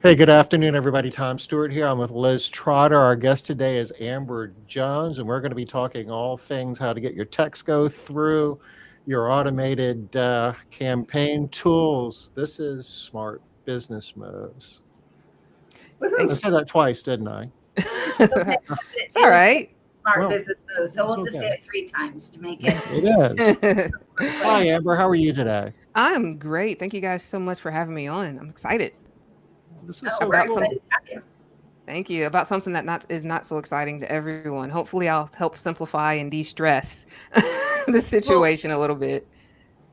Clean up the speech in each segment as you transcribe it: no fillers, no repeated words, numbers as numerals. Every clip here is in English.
Hey, good afternoon, everybody. Tom Stewart here. I'm with Liz Trotter. Our guest today is Amber Jones, and we're going to be talking all things how to get your texts go through, your automated campaign tools. This is smart business moves. I said that twice, didn't I? Okay. It's all right. Smart Well, business move. So we'll just say okay. it 3 times to make it. It is. Hi, Amber. How are you today? I'm great. Thank you guys so much for having me on. I'm excited. This is Oh, so we're About cool. some, excited to have you. thank you. About something that is not so exciting to everyone. Hopefully, I'll help simplify and de-stress the Well, situation a little bit.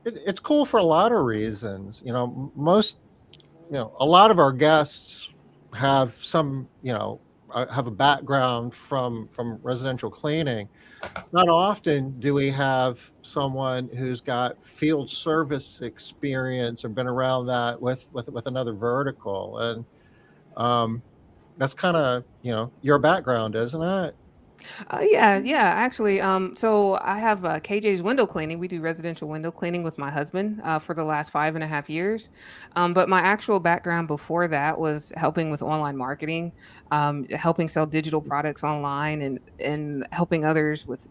it's cool for a lot of reasons. A lot of our guests have have a background from residential cleaning. Not often do we have someone who's got field service experience or been around that with another vertical, and um, that's kind of your background, isn't it? Yeah. Actually, so I have KJ's window cleaning. We do residential window cleaning with my husband for the last 5.5 years. But my actual background before that was helping with online marketing, helping sell digital products online, and helping others with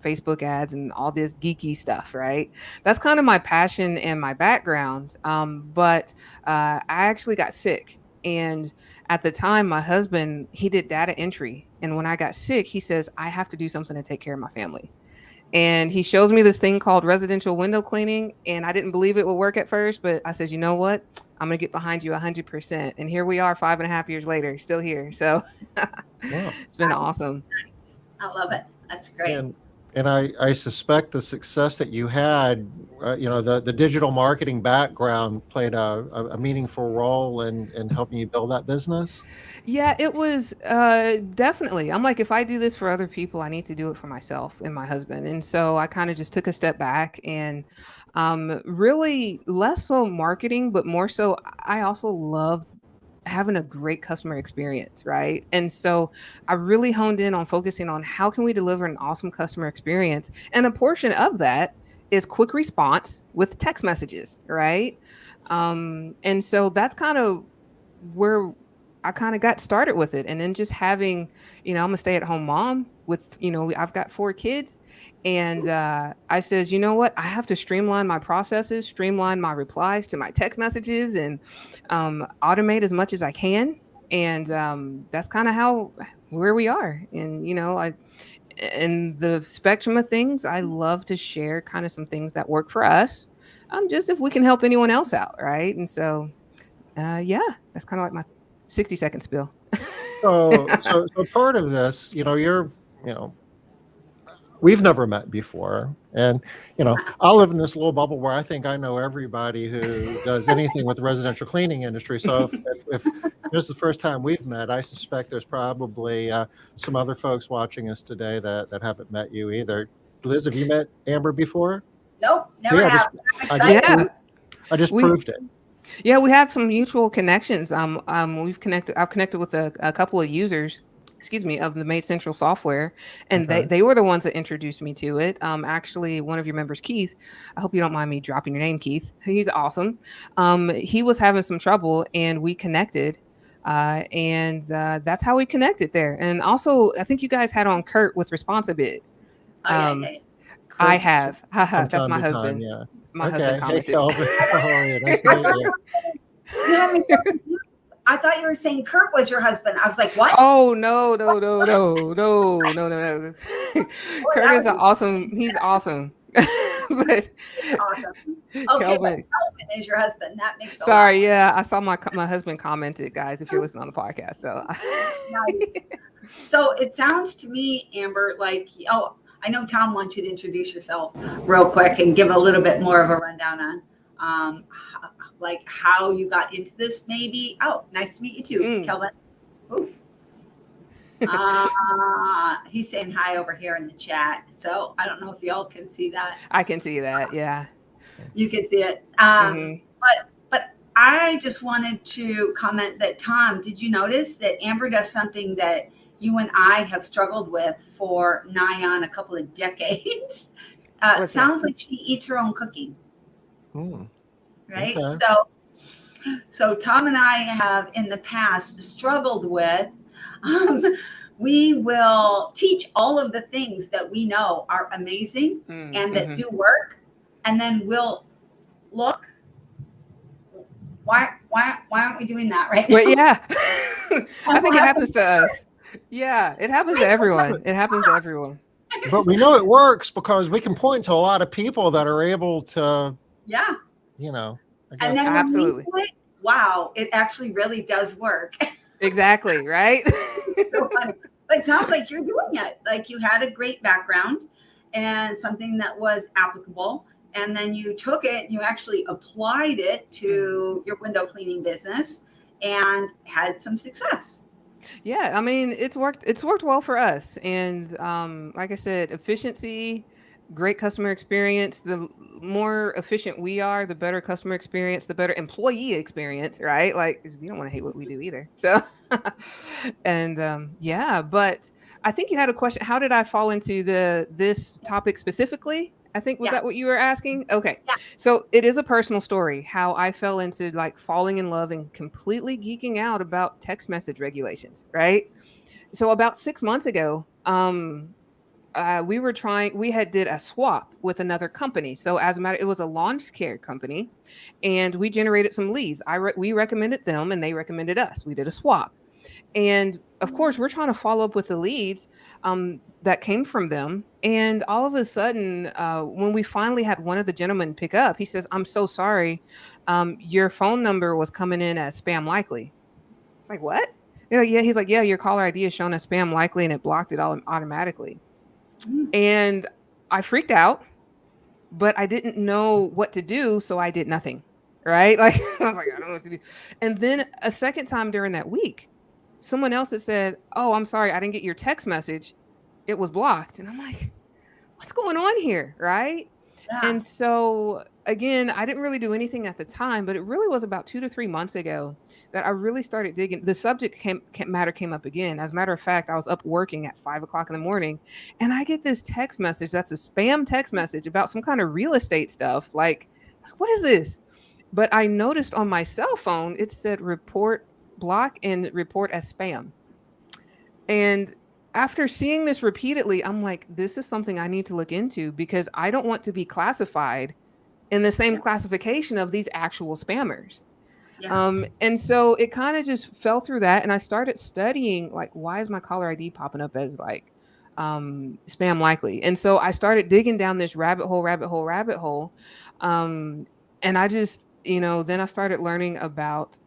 Facebook ads and all this geeky stuff. Right, that's kind of my passion and my background. But I actually got sick and at the time my husband he did data entry and when I got sick he says I have to do something to take care of my family and he shows me this thing called residential window cleaning and I didn't believe it would work at first but I says you know what I'm gonna get behind you 100% and here we are 5.5 years later still here so Wow. it's been awesome. Nice. I love it. That's great. And I suspect the success that you had, the digital marketing background played a meaningful role in helping you build that business. Yeah, it was definitely. I'm like, if I do this for other people, I need to do it for myself and my husband. And so I kind of just took a step back and really less so marketing, but more so I also love having a great customer experience, right? And so I really honed in on focusing on how can we deliver an awesome customer experience. And a portion of that is quick response with text messages, right? And so that's kind of where I kind of got started with it. And then just having, I'm a stay at home mom with, I've got 4 kids. And I says, you know what? I have to streamline my processes, streamline my replies to my text messages, and automate as much as I can. And that's kind of how where we are. And in the spectrum of things, I love to share kind of some things that work for us, just if we can help anyone else out, right? And so yeah, that's kind of like my 60-second spill. So part of this, you know, we've never met before, and I live in this little bubble where I think I know everybody who does anything with the residential cleaning industry. So if this is the first time we've met, I suspect there's probably some other folks watching us today that haven't met you either. Liz, have you met Amber before? Nope, See, never have. I'm I just excited. Yeah, I just we proved it. yeah we have some mutual connections. We've connected. I've connected with a couple of users. Excuse me, of the Made Central software, and they Okay. they were the ones that introduced me to it. Actually, one of your members, Keith. I hope you don't mind me dropping your name, Keith. He's awesome. He was having some trouble, and we connected. And That's how we connected there. And also, I think you guys had on Kurt with Responsibid. Oh yeah, Um, yeah, yeah. I Kurt, have. Haha, from that's time my to time, husband. yeah. My husband Okay. Hey, commented. Kelvin. How are you? Nice to I meet thought you. you had me. I thought you were saying Kurt was your husband. I was like, what? Oh no, no, no, no, no, no, no, no. Boy, Kurt that is was an awesome. He's awesome. But awesome. Okay, but Kelvin, Kelvin is your husband. That makes a lot sorry, more yeah, I saw my husband commented, guys. If you're listening on the podcast, so nice. So it sounds to me, Amber, like, oh, I know Tom wants you to introduce yourself real quick and give a little bit more of a rundown on like how you got into this, maybe. Oh, nice to meet you too, Mm. Kelvin. Ooh. He's saying hi over here in the chat. So I don't know if y'all can see that. I can see that. Yeah. You can see it. Hmm. But I just wanted to comment that, Tom, did you notice that Amber does something that you and I have struggled with for nigh on a couple of decades? What's that? Sounds like she eats her own cooking, Hmm. right? Okay. So So Tom and I have in the past struggled with, um, we will teach all of the things that we know are amazing and that do work. And then we'll look, why aren't we doing that right now? Well, yeah. I think it happens to us. Yeah, it happens to everyone. It happens to everyone. But we know it works because we can point to a lot of people that are able to, Yeah. you know. And then when Absolutely. we do it, wow, it actually really does work. Exactly, right? So funny. But it sounds like you're doing it. Like you had a great background and something that was applicable. And then you took it and you actually applied it to your window cleaning business and had some success. Yeah, I mean, it's worked well for us. And like I said, efficiency, great customer experience. The more efficient we are, the better customer experience, the better employee experience, right? Like, 'cause we don't want to hate what we do either. So, and yeah, but I think you had a question. How did I fall into this topic specifically? I think was Yeah. that what you were asking? Okay. Yeah. So it is a personal story how I fell into like falling in love and completely geeking out about text message regulations, right? So about 6 months ago, we had did a swap with another company. So as a matter, it was a lawn care company, and we generated some leads. We recommended them, and they recommended us. We did a swap, and of course, we're trying to follow up with the leads that came from them. And all of a sudden, when we finally had one of the gentlemen pick up, he says, "I'm so sorry, your phone number was coming in as spam likely." It's like, what? Yeah. He's like, yeah, your caller ID is shown as spam likely, and it blocked it all automatically. And I freaked out, but I didn't know what to do, so I did nothing. Right? Like I was like, I don't know what to do. And then a second time during that week, someone else had said, "Oh, I'm sorry, I didn't get your text message. It was blocked." And I'm like, what's going on here? Right? Yeah. And so again, I didn't really do anything at the time, but it really was about 2 to 3 months ago that I really started digging. The subject matter came up again. As a matter of fact, I was up working at 5 o'clock in the morning, and I get this text message that's a spam text message about some kind of real estate stuff. Like, what is this? But I noticed on my cell phone it said report block and report as spam. And after seeing this repeatedly, I'm like, this is something I need to look into because I don't want to be classified in the same classification of these actual spammers. Yeah. And so it kind of just fell through that. And I started studying, like, why is my caller ID popping up as like spam likely? And so I started digging down this rabbit hole. And I just, then I started learning about,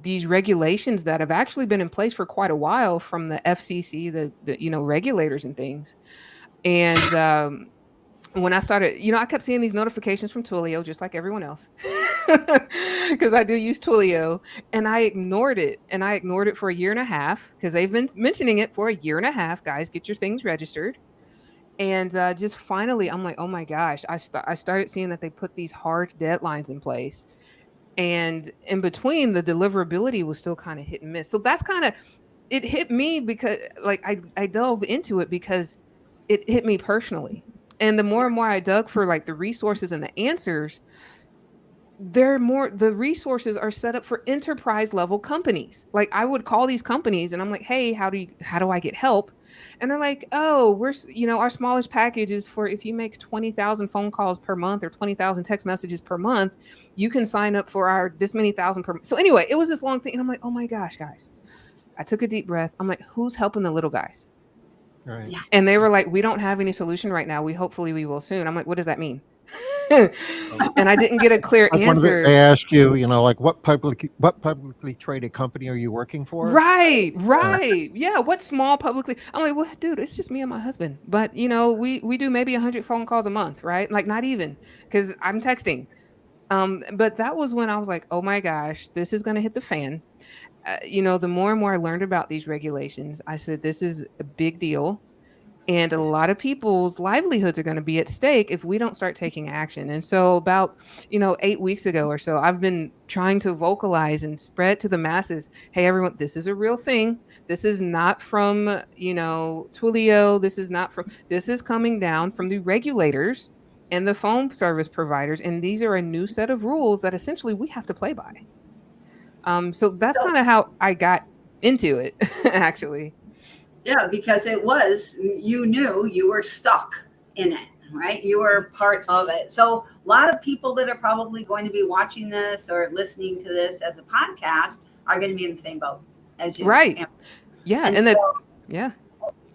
these regulations that have actually been in place for quite a while from the FCC, the regulators and things. And when I started, I kept seeing these notifications from Twilio, just like everyone else, because I do use Twilio, and I ignored it. And I ignored it for a year and a half because they've been mentioning it for a year and a half. Guys, get your things registered. And just finally, I'm like, oh my gosh, I started seeing that they put these hard deadlines in place. And in between, the deliverability was still kind of hit and miss. So that's kind of, it hit me because like I dove into it because it hit me personally. And the more and more I dug for like the resources and the answers, the resources are set up for enterprise level companies. Like I would call these companies and I'm like, hey, how do I get help? And they're like, oh, our smallest package is for if you make 20,000 phone calls per month or 20,000 text messages per month, you can sign up for our this many thousand per month. So anyway, it was this long thing. And I'm like, oh my gosh, guys. I took a deep breath. I'm like, who's helping the little guys? Right. Yeah. And they were like, we don't have any solution right now. Hopefully we will soon. I'm like, what does that mean? And I didn't get a clear Like answer. they ask you, like what publicly traded company are you working for? Right. Yeah. What small publicly? I'm like, well, dude, it's just me and my husband. But we do maybe 100 phone calls a month, right? Like not even because I'm texting. But that was when I was like, oh my gosh, this is going to hit the fan. The more and more I learned about these regulations, I said, this is a big deal. And a lot of people's livelihoods are going to be at stake if we don't start taking action. And so about, 8 weeks ago or so, I've been trying to vocalize and spread to the masses, hey, everyone, this is a real thing. This is not from, Twilio. This is coming down from the regulators and the phone service providers. And these are a new set of rules that essentially we have to play by. So that's So kind of how I got into it, actually. yeah, because it was, you knew you were stuck in it, right? You were part of it. So a lot of people that are probably going to be watching this or listening to this as a podcast are going to be in the same boat as you. Right. Yeah. And And so that, yeah.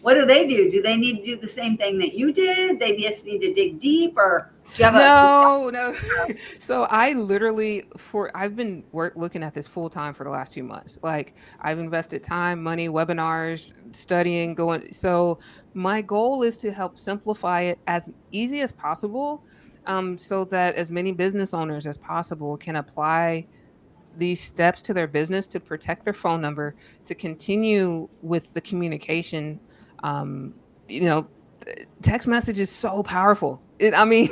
what do they do? Do they need to do the same thing that you did? They just need to dig deep, or do you have No, no. So I've been looking at this full time for the last 2 months. Like I've invested time, money, webinars, studying, going. So my goal is to help simplify it as easy as possible, so that as many business owners as possible can apply these steps to their business to protect their phone number, to continue with the communication. Um, you know, text message is so powerful. I mean,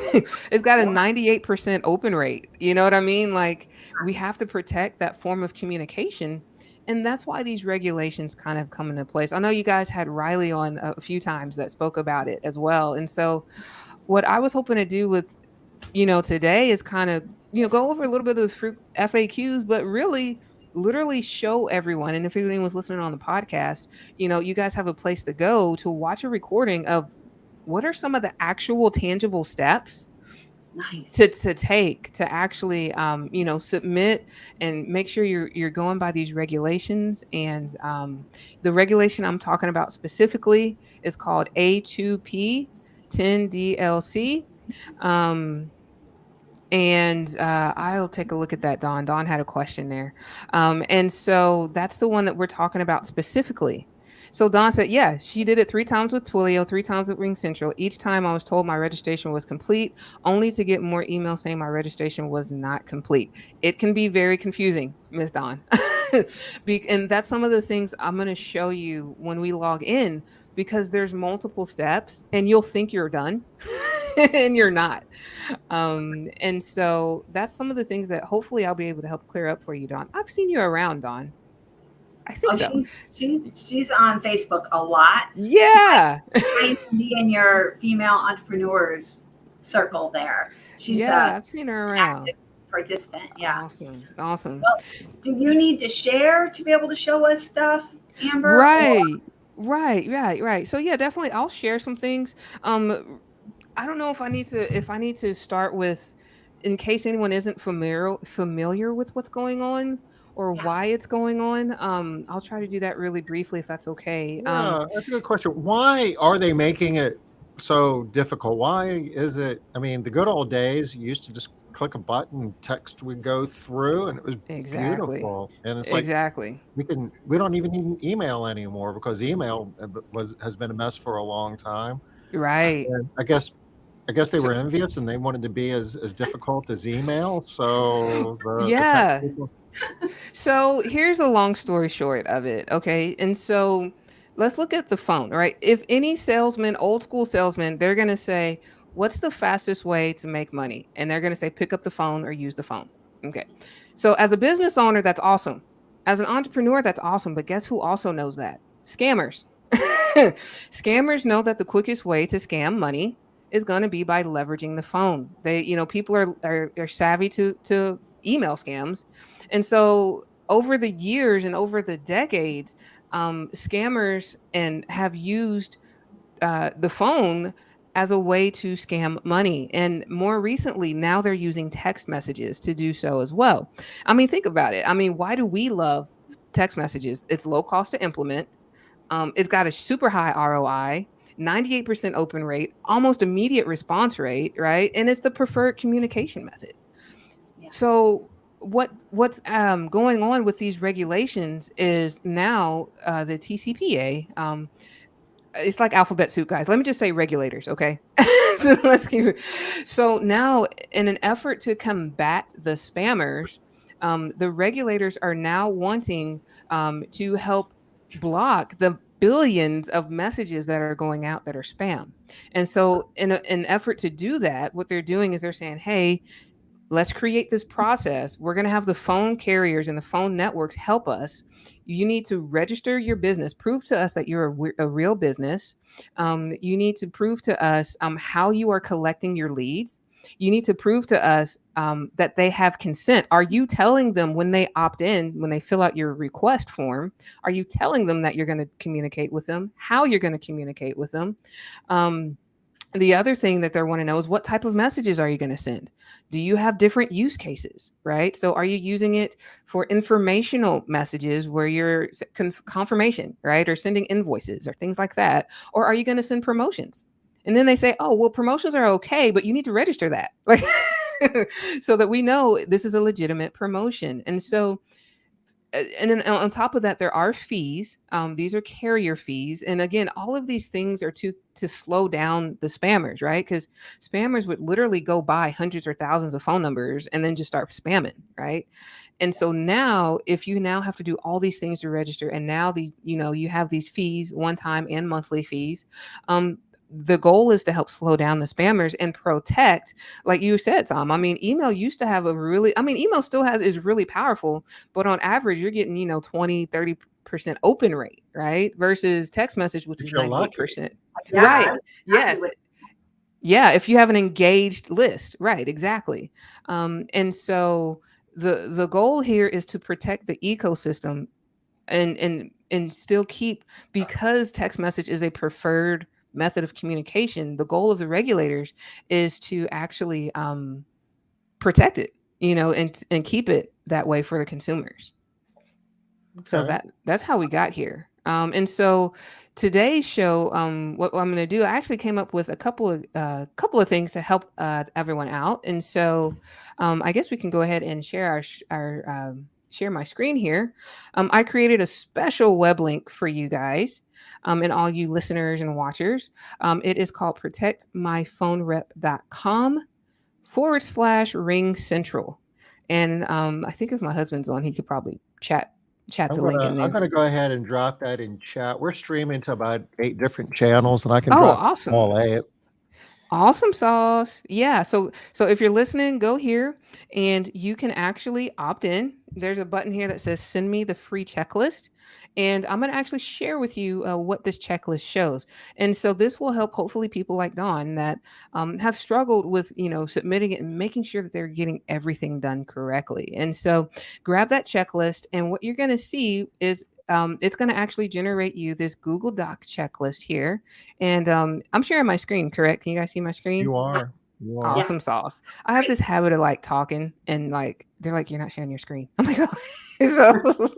it's got a 98% open rate. You know what I mean? Like we have to protect that form of communication. And that's why these regulations kind of come into place. I know you guys had Riley on a few times that spoke about it as well. And so what I was hoping to do with, today is kind of, go over a little bit of the FAQs, but really literally show everyone. And if anyone was listening on the podcast, you guys have a place to go to watch a recording of what are some of the actual tangible steps nice to take to actually submit and make sure you're going by these regulations. And the regulation I'm talking about specifically is called A2P10DLC. And I'll take a look at that. Dawn had a question there. And so that's the one that we're talking about specifically. So Dawn said, yeah, she did it 3 times with Twilio, 3 times with Ring Central. Each time I was told my registration was complete, only to get more emails saying my registration was not complete. It can be very confusing, Miss Dawn. And that's some of the things I'm going to show you when we log in, because there's multiple steps and you'll think you're done and you're not. And so that's some of the things that hopefully I'll be able to help clear up for you, Dawn. I've seen you around, Dawn. I think so. She's on Facebook a lot. Yeah. She might be in your female entrepreneurs circle there. She's I've seen her around. Participant. Yeah. Awesome. Well, do you need to share to be able to show us stuff, Amber? Right. So yeah, definitely I'll share some things. I don't know if I need to start with, in case anyone isn't familiar with what's going on or why it's going on. I'll try to do that really briefly if that's okay. Yeah, that's a good question. Why are they making it so difficult? Why is it? I mean, the good old days, you used to just click a button, text would go through, and it was beautiful. And it's like we don't even need email anymore, because email has been a mess for a long time. Right. And I guess they were envious and they wanted to be as difficult as email. So So here's the long story short of it. Okay. And so let's look at the phone, right? If any salesman, old school salesman, they're going to say, what's the fastest way to make money? And they're going to say, pick up the phone or use the phone. Okay. So as a business owner, that's awesome. As an entrepreneur, that's awesome. But guess who also knows that? Scammers. Scammers know that the quickest way to scam money is going to be by leveraging the phone. People are savvy to email scams. And so over the years and over the decades, scammers have used the phone as a way to scam money. And more recently, now they're using text messages to do so as well. I mean, think about it. I mean, why do we love text messages? It's low cost to implement. It's got a super high ROI, 98% open rate, almost immediate response rate, right? And it's the preferred communication method. Yeah. So what's going on with these regulations is now the TCPA, it's like alphabet soup, guys. Let me just say regulators, okay? Let's keep it. So now, in an effort to combat the spammers, the regulators are now wanting to help block the billions of messages that are going out that are spam. And so in an effort to do that, what they're doing is they're saying, hey, let's create this process. We're going to have the phone carriers and the phone networks help us. You need to register your business, prove to us that you're a real business. You need to prove to us how you are collecting your leads. You need to prove to us that they have consent. Are you telling them when they opt in, when they fill out your request form, are you telling them that you're going to communicate with them, how you're going to communicate with them? The other thing that they want to know is what type of messages are you going to send? Do you have different use cases, right? So are you using it for informational messages where you're confirmation, right? Or sending invoices or things like that? Or are you going to send promotions? And then they say, oh, well, promotions are okay, but you need to register that. Like, so that we know this is a legitimate promotion. And so and then on top of that, there are fees. These are carrier fees, and again, all of these things are to slow down the spammers, right? Because spammers would literally go buy hundreds or thousands of phone numbers and then just start spamming, right? And so now, if you now have to do all these things to register, and now these, you have these fees, one time and monthly fees. The goal is to help slow down the spammers and protect, like you said, Tom. I mean, email used to have email still is really powerful, but on average, you're getting, 20-30% open rate, right? Versus text message, which If is you're lucky. 98%. Yeah, Right. I'm Yes. with- Yeah. If you have an engaged list, right. Exactly. And so the goal here is to protect the ecosystem and still keep, because text message is a preferred method of communication. The goal of the regulators is to actually protect it, and keep it that way for the consumers. So Okay. that's how we got here. And so today's show, what I'm going to do, I actually came up with a couple of things to help everyone out. And so I guess we can go ahead and share our share my screen here. I created a special web link for you guys and all you listeners and watchers. It is called protectmyphonerep.com/ring central. And I think if my husband's on, he could probably chat the link in I'm there. gonna go ahead and drop that in chat. We're streaming to about 8 different channels, and I can Oh, drop awesome. all 8. Awesome sauce. Yeah. So if you're listening, go here and you can actually opt in. There's a button here that says send me the free checklist. And I'm going to actually share with you what this checklist shows. And so this will help hopefully people like Dawn that have struggled with, submitting it and making sure that they're getting everything done correctly. And so grab that checklist. And what you're going to see is it's going to actually generate you this Google Doc checklist here. And I'm sharing my screen, correct? Can you guys see my screen? You are. You are. Awesome sauce. I have this habit of like talking and like they're like, you're not sharing your screen. I'm like, oh. So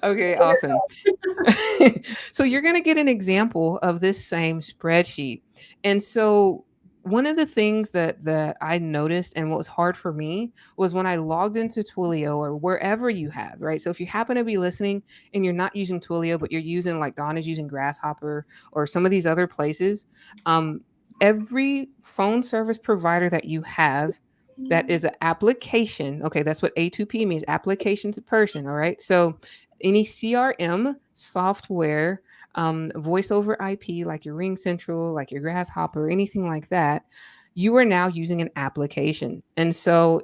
okay, awesome. So you're gonna get an example of this same spreadsheet. And so one of the things that I noticed and what was hard for me was when I logged into Twilio or wherever you have, right? So if you happen to be listening and you're not using Twilio, but you're using like Dawn is using Grasshopper or some of these other places, every phone service provider that you have that is an application, okay, that's what A2P means, application to person, all right? So any CRM software, voice over IP, like your Ring Central, like your Grasshopper, anything like that, you are now using an application. And so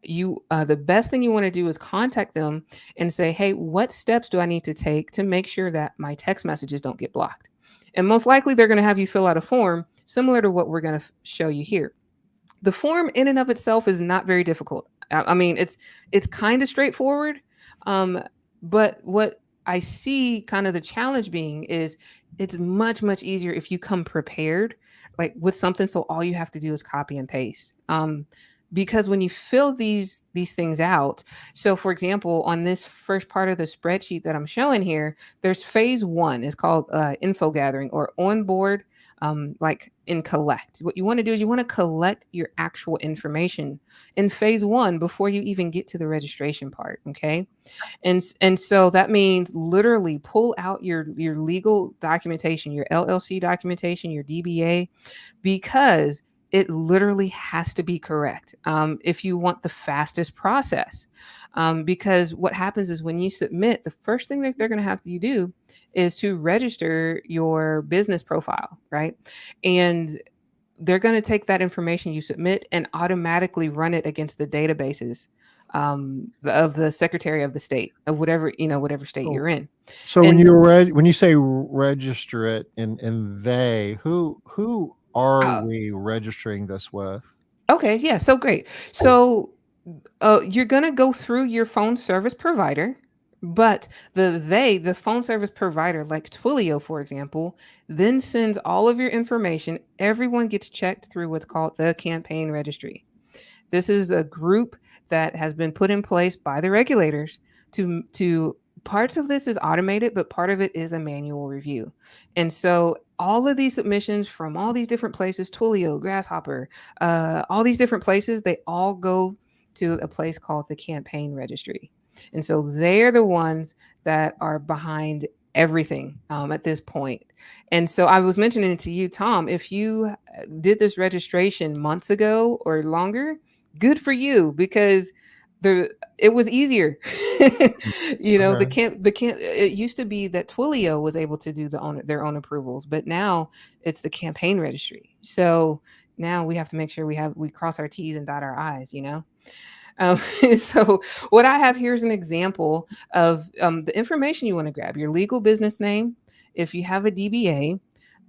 the best thing you want to do is contact them and say, hey, what steps do I need to take to make sure that my text messages don't get blocked? And most likely they're going to have you fill out a form similar to what we're going to show you here. The form in and of itself is not very difficult. I mean, it's kind of straightforward. But what I see kind of the challenge being is it's much, much easier if you come prepared, like with something. So all you have to do is copy and paste. Because when you fill these things out, so for example, on this first part of the spreadsheet that I'm showing here, there's phase 1. It's called info gathering or onboard, like in collect. What you want to do is you want to collect your actual information in phase 1 before you even get to the registration part. Okay. And so that means literally pull out your legal documentation, your LLC documentation, your DBA, because it literally has to be correct if you want the fastest process. Because what happens is when you submit, the first thing that they're going to have you do is to register your business profile, right? And they're going to take that information you submit and automatically run it against the databases of the Secretary of the State of whatever state So, you're in. so when And when you say register it and they, who are uh, we registering this with? okay, yeah, so great. So you're going to go through your phone service provider, but the phone service provider, like Twilio, for example, then sends all of your information. Everyone gets checked through what's called the campaign registry. This is a group that has been put in place by the regulators to parts of this is automated, but part of it is a manual review. And so all of these submissions from all these different places, Twilio, Grasshopper, all these different places, they all go to a place called the campaign registry. And so they're the ones that are behind everything at this point. And so I was mentioning it to you, Tom, if you did this registration months ago or longer, good for you, because it was easier. Okay. It used to be that Twilio was able to do their own approvals, but now it's the campaign registry. So now we have to make sure we cross our T's and dot our I's. So what I have here is an example of the information you want to grab: your legal business name. If you have a DBA,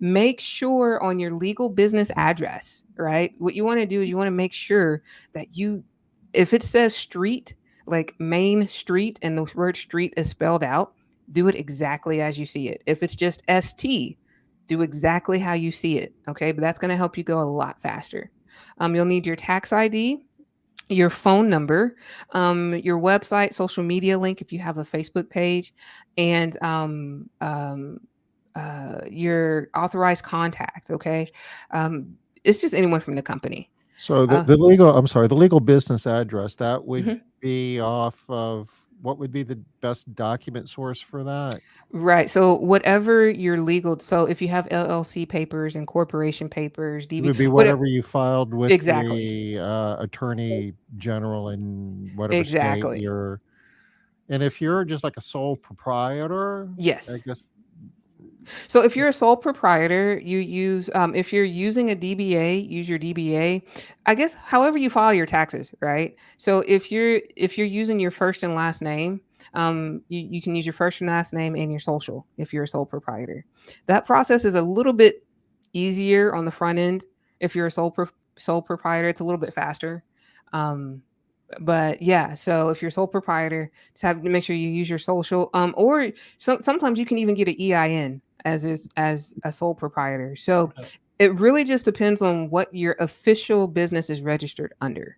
make sure on your legal business address, right? What you want to do is you want to make sure that if it says street, like Main Street, and the word street is spelled out, do it exactly as you see it. If it's just ST, do exactly how you see it. Okay. But that's going to help you go a lot faster. You'll need your tax ID, your phone number, your website, social media link if you have a Facebook page, and your authorized contact. Okay, it's just anyone from the company. So Uh, I'm sorry, the legal business address, that would mhm. be off of what would be the best document source for that? Right. So whatever your legal, so if you have LLC papers and corporation papers, It DB, would be what whatever you filed with exactly, the attorney general in whatever state exactly. you're. And if you're just like a sole proprietor, I Yes. guess. So if you're a sole proprietor, you use if you're using a DBA, use your DBA. I guess however you file your taxes, right? So if you're using your first and last name, you can use your first and last name and your social if you're a sole proprietor. That process is a little bit easier on the front end. If you're a sole proprietor, it's a little bit faster. Um, but yeah, so if you're sole proprietor, just have to make sure you use your social. Or sometimes you can even get an EIN as a sole proprietor. So Okay. it really just depends on what your official business is registered under,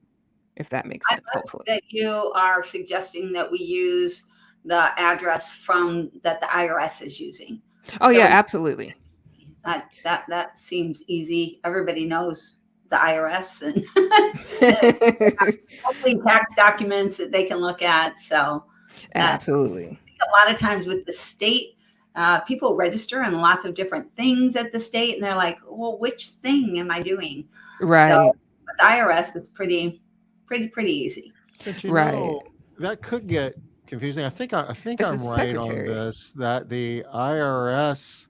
if that makes I sense. love Hopefully. that you are suggesting that we use the address from that the IRS is using. Oh yeah, So absolutely. that seems easy. Everybody knows the IRS and hopefully tax documents that they can look at. So that Absolutely. a lot of times with the state, people register in lots of different things at the state, and they're like, "Well, which thing am I doing?" So Right. with the IRS, it's pretty easy. But Right. that could get confusing. I think It's a I'm right on secretary. this, that the IRS,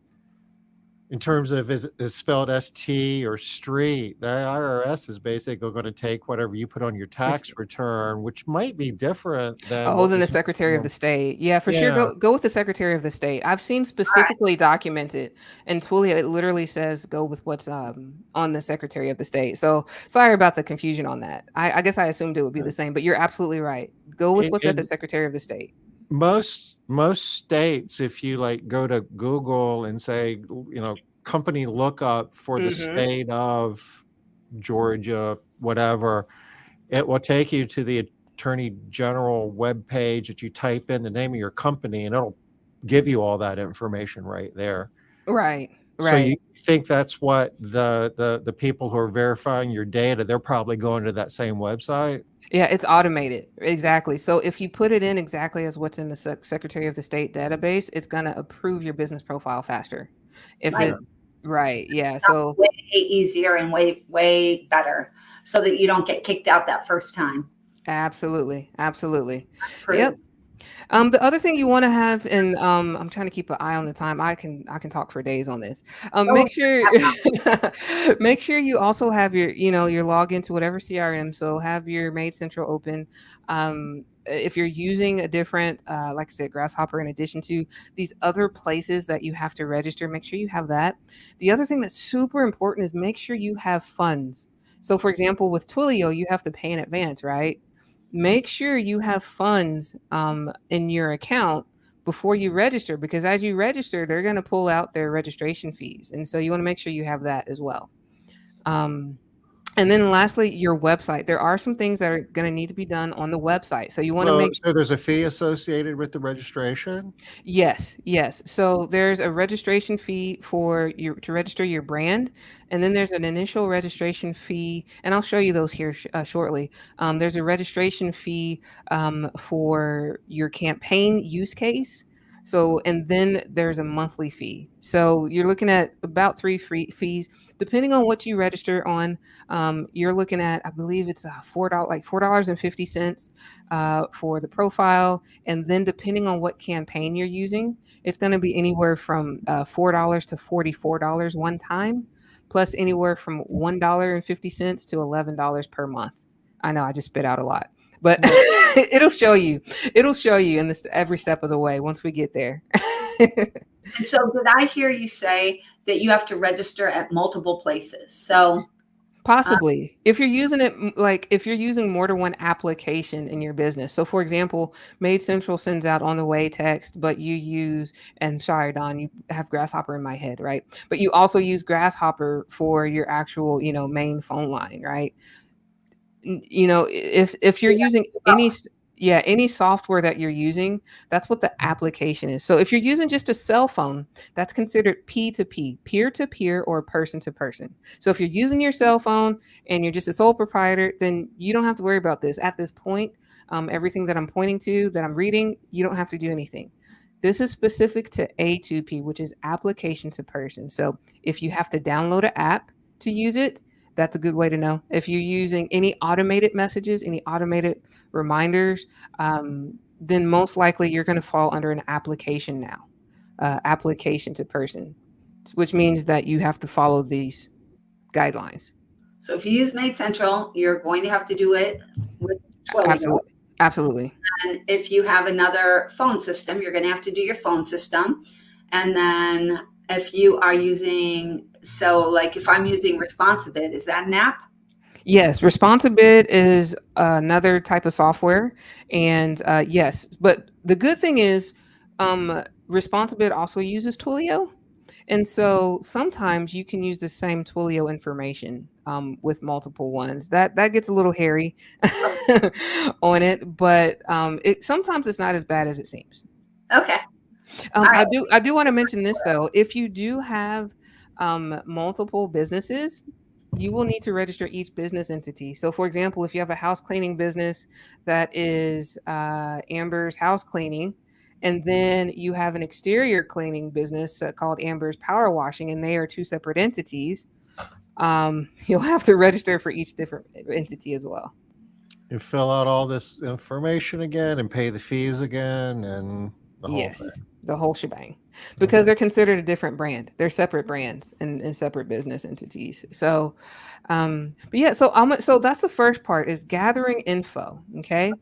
in terms of is spelled ST or street, the IRS is basically going to take whatever you put on your This tax return, which might be different than Oh, what then you the put Secretary of on. the State. Yeah, for sure. Yeah. Go with the Secretary of the State. I've seen All right. specifically documented in Twilio. It literally says go with what's on the Secretary of the State. So sorry about the confusion on that. I guess I assumed it would be the same, but you're absolutely right. Go with what's at the And Secretary of the State. most states, if you like go to Google and say, company lookup for the Mm-hmm. state of Georgia, whatever, it will take you to the attorney general webpage that you type in the name of your company and it'll give you all that information right there. Right. So you Right. think that's what the people who are verifying your data, they're probably going to that same website? Yeah, it's automated. Exactly. So if you put it in exactly as what's in the Secretary of the State database, it's going to approve your business profile faster. If Like it, right. Yeah. So way easier and way better, so that you don't get kicked out that first time. absolutely. Absolutely. Yep. Approved. The other thing you want to have, and I'm trying to keep an eye on the time. I can talk for days on this. Oh, Make sure make sure you also have your your login to whatever CRM. So have your Made Central open. If you're using a different, like I said, Grasshopper, in addition to these other places that you have to register, make sure you have that. The other thing that's super important is make sure you have funds. So, for example, with Twilio, you have to pay in advance, right? Make sure you have funds in your account before you register, because as you register, they're going to pull out their registration fees. And so you want to make sure you have that as well. Um, and then lastly, your website. There are some things that are going to need to be done on the website. So you want to So, make so there's a fee associated with the registration. Yes, yes. So there's a registration fee for you to register your brand, and then there's an initial registration fee, and I'll show you those here shortly. There's a registration fee for your campaign use case. So, and then there's a monthly fee. So you're looking at about three free fees, depending on what you register on. You're looking at, I believe it's $4, like $4.50 for the profile, and then depending on what campaign you're using, it's going to be anywhere from $4 to $44 one time, plus anywhere from $1.50 to $11 per month. I know I just spit out a lot, but No. it'll show you. It'll show you in this every step of the way once we get there. and so did I hear you say that you have to register at multiple places? So Possibly. If you're using it, like if you're using more than one application in your business. So for example, Made Central sends out on the way text, but you use, and sorry, Don, you have Grasshopper in my head, right? But you also use Grasshopper for your actual, main phone line, right? If you're using any software that you're using, that's what the application is. So if you're using just a cell phone, that's considered P2P, peer to peer or person to person. So if you're using your cell phone and you're just a sole proprietor, then you don't have to worry about this at this point. Everything that I'm pointing to, that I'm reading, you don't have to do anything. This is specific to A2P, which is application to person. So if you have to download an app to use it, that's a good way to know. If you're using any automated messages, any automated reminders, then most likely you're going to fall under an application now, application to person, which means that you have to follow these guidelines. so if you use Made Central, you're going to have to do it with Twilio. Absolutely. Absolutely. And if you have another phone system, you're going to have to do your phone system. And then if you are using, so like if I'm using Responsibit, is that an app? Yes, Responsibit is another type of software, and yes, but the good thing is, Responsibit also uses Twilio, and so sometimes you can use the same Twilio information with multiple ones. That gets a little hairy on it, but it sometimes it's not as bad as it seems. Okay. I do want to mention this though. If you do have multiple businesses, you will need to register each business entity. So, for example, if you have a house cleaning business that is Amber's House Cleaning, and then you have an exterior cleaning business called Amber's Power Washing, and they are two separate entities, you'll have to register for each different entity as well. You fill out all this information again and pay the fees again and the whole Yes, thing. the whole shebang, because they're considered a different brand. They're separate brands and separate business entities. So, but yeah, so that's the first part, is gathering info. Okay.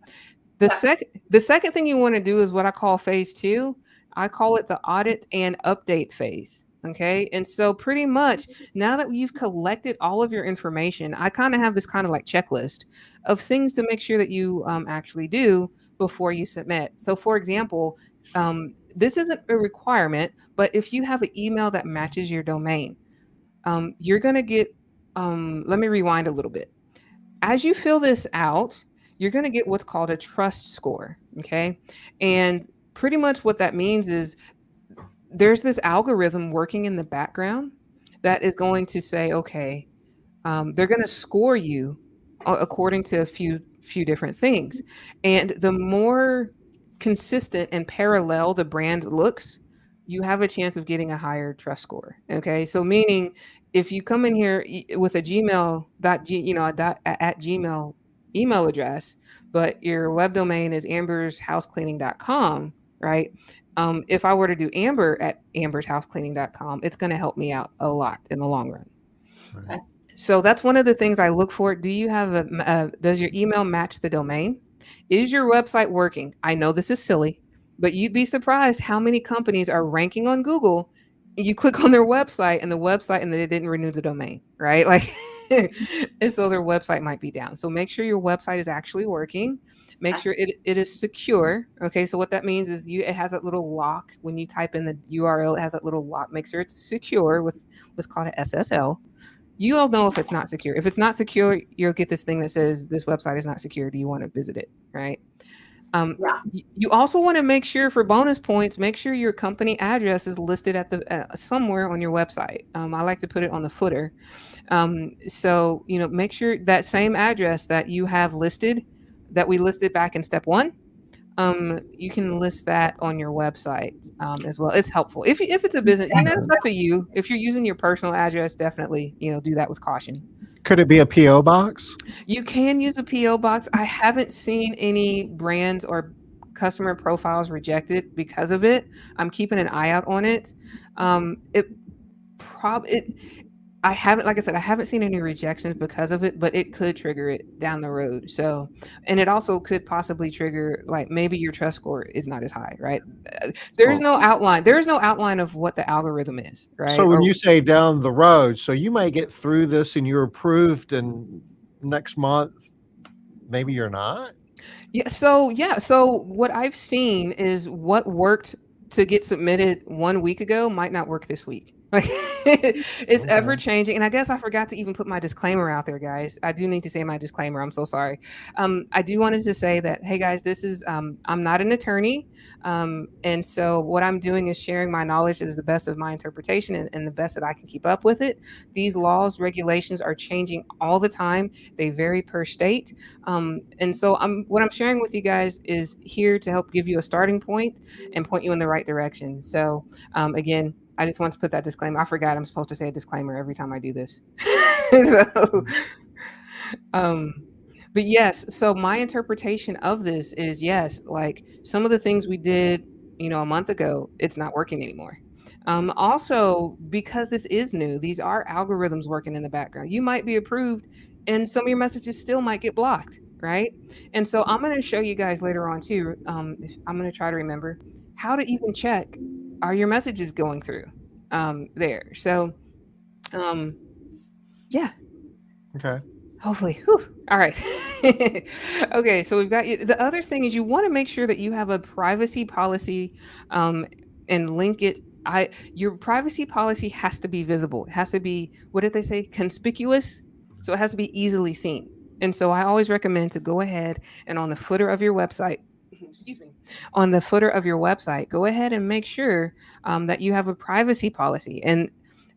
The second thing you want to do is what I call phase 2. I call it the audit and update phase. Okay. And so pretty much now that you've collected all of your information, I kind of have this kind of like checklist of things to make sure that you actually do before you submit. So for example, this isn't a requirement, but if you have an email that matches your domain, you're going to get, let me rewind a little bit. As you fill this out, you're going to get what's called a trust score. Okay. And pretty much what that means is there's this algorithm working in the background that is going to say, okay, they're going to score you according to a few different things. And the more consistent and parallel the brand looks, you have a chance of getting a higher trust score. Okay. So meaning if you come in here with a Gmail at Gmail email address, but your web domain is ambershousecleaning.com, right? If I were to do Amber at ambershousecleaning.com, it's going to help me out a lot in the long run. Right. So that's one of the things I look for. Do you have does your email match the domain? Is your website working? I know this is silly, but you'd be surprised how many companies are ranking on Google. You click on their website and they didn't renew the domain, right? Like, and so their website might be down. So make sure your website is actually working. Make sure it is secure. Okay, so what that means is it has that little lock when you type in the URL. It has that little lock. Make sure it's secure with what's called an SSL. You don't know if it's not secure. If it's not secure, you'll get this thing that says this website is not secure. Do you want to visit it? Right. You also want to make sure, for bonus points, make sure your company address is listed at the somewhere on your website. I like to put it on the footer. So make sure that same address that you have listed, that we listed back in step 1, you can list that on your website as well. It's helpful if it's a business. It's up to you. If you're using your personal address, definitely do that with caution. Could it be a PO box? You can use a PO box. I haven't seen any brands or customer profiles rejected because of it. I'm keeping an eye out on it. I haven't, like I said, I haven't seen any rejections because of it, but it could trigger it down the road. So, and it also could possibly trigger, like, maybe your trust score is not as high, right? There's no outline. There is no outline of what the algorithm is, right? So when you say down the road, so you might get through this and you're approved, and next month, maybe you're not? Yeah. So what I've seen is what worked to get submitted 1 week ago might not work this week. Like, it's ever changing. And I guess I forgot to even put my disclaimer out there, guys. I do need to say my disclaimer. I'm so sorry. I do want to say that, hey guys, this is, I'm not an attorney. And so what I'm doing is sharing my knowledge as the best of my interpretation and the best that I can keep up with it. These laws, regulations are changing all the time. They vary per state. And so what I'm sharing with you guys is here to help give you a starting point and point you in the right direction. So again, I just want to put that disclaimer. I forgot I'm supposed to say a disclaimer every time I do this. But yes, so my interpretation of this is, yes, like some of the things we did, a month ago, it's not working anymore. Also, because this is new, these are algorithms working in the background. You might be approved and some of your messages still might get blocked, right? And so I'm going to show you guys later on too. I'm going to try to remember how to even check, are your messages going through there? So, yeah. Okay. Hopefully. Whew. All right. Okay. So we've got you. The other thing is you want to make sure that you have a privacy policy and link it. Your privacy policy has to be visible. It has to be, what did they say? Conspicuous. So it has to be easily seen. And so I always recommend to go ahead and on the footer of your website, on the footer of your website, go ahead and make sure that you have a privacy policy. And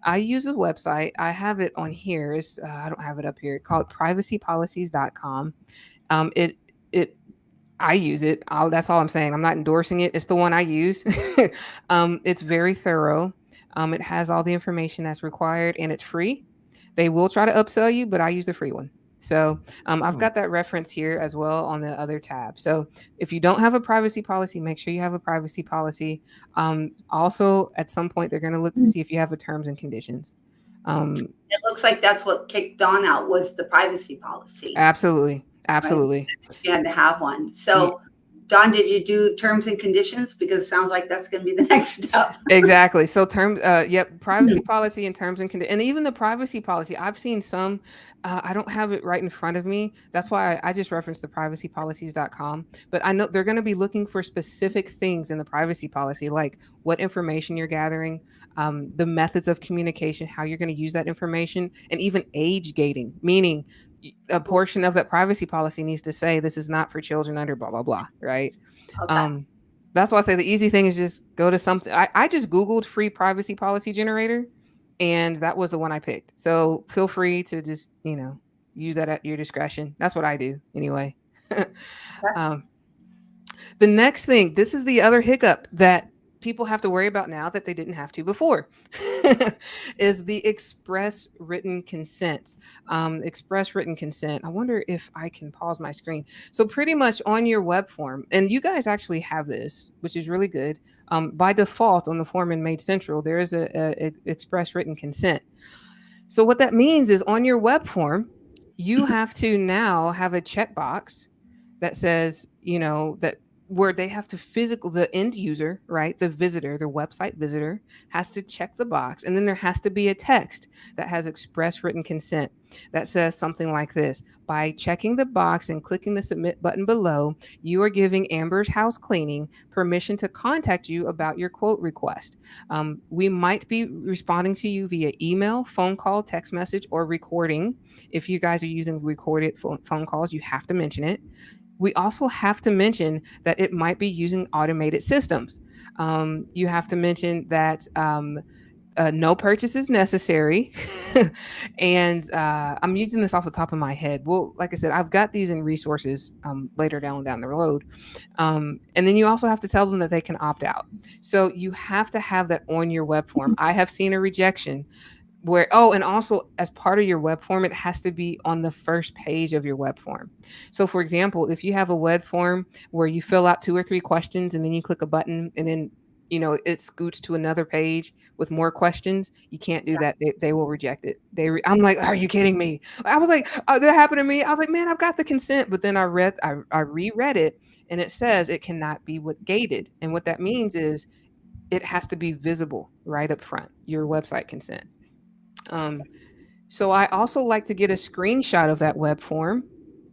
I use a website. I have it on here. I don't have it up here. It's called privacypolicies.com. I use it. That's all I'm saying. I'm not endorsing it. It's the one I use. It's very thorough. It has all the information that's required and it's free. They will try to upsell you, but I use the free one. So I've got that reference here as well on the other tab. So if you don't have a privacy policy, make sure you have a privacy policy. Also, at some point, they're going to look to see if you have a terms and conditions. It looks like that's what kicked Dawn out, was the privacy policy. Absolutely. Right? You had to have one. So Dawn, did you do terms and conditions? Because it sounds like that's going to be the next step. Exactly. So privacy policy and terms and conditions. And even the privacy policy, I've seen some, I don't have it right in front of me. That's why I just referenced the privacypolicies.com. But I know they're going to be looking for specific things in the privacy policy, like what information you're gathering, the methods of communication, how you're going to use that information, and even age gating, meaning a portion of that privacy policy needs to say this is not for children under blah, blah, blah. Right. Okay. That's why I say the easy thing is just go to something. I just Googled free privacy policy generator and that was the one I picked. So feel free to just, use that at your discretion. That's what I do anyway. The next thing, this is the other hiccup that people have to worry about now that they didn't have to before is the express written consent. Express written consent. I wonder if I can pause my screen. So pretty much on your web form, and you guys actually have this, which is really good. By default on the form in Made Central, there is a express written consent. So what that means is on your web form, you have to now have a checkbox that says, that where they have to the end user, right? The visitor, the website visitor has to check the box. And then there has to be a text that has express written consent that says something like this: by checking the box and clicking the submit button below, you are giving Amber's House Cleaning permission to contact you about your quote request. We might be responding to you via email, phone call, text message, or recording. If you guys are using recorded phone calls, you have to mention it. We also have to mention that it might be using automated systems. You have to mention that no purchase is necessary. And I'm using this off the top of my head. Well, like I said, I've got these in resources later down the road. And then you also have to tell them that they can opt out. So you have to have that on your web form. I have seen a rejection where, and also as part of your web form, it has to be on the first page of your web form. So for example, if you have a web form where you fill out 2 or 3 questions and then you click a button and then, it scoots to another page with more questions, you can't do that. They will reject it. I'm like, are you kidding me? I was like, that happened to me. I was like, man, I've got the consent. But then I reread it and it says it cannot be gated. And what that means is it has to be visible right up front, your website consent. So I also like to get a screenshot of that web form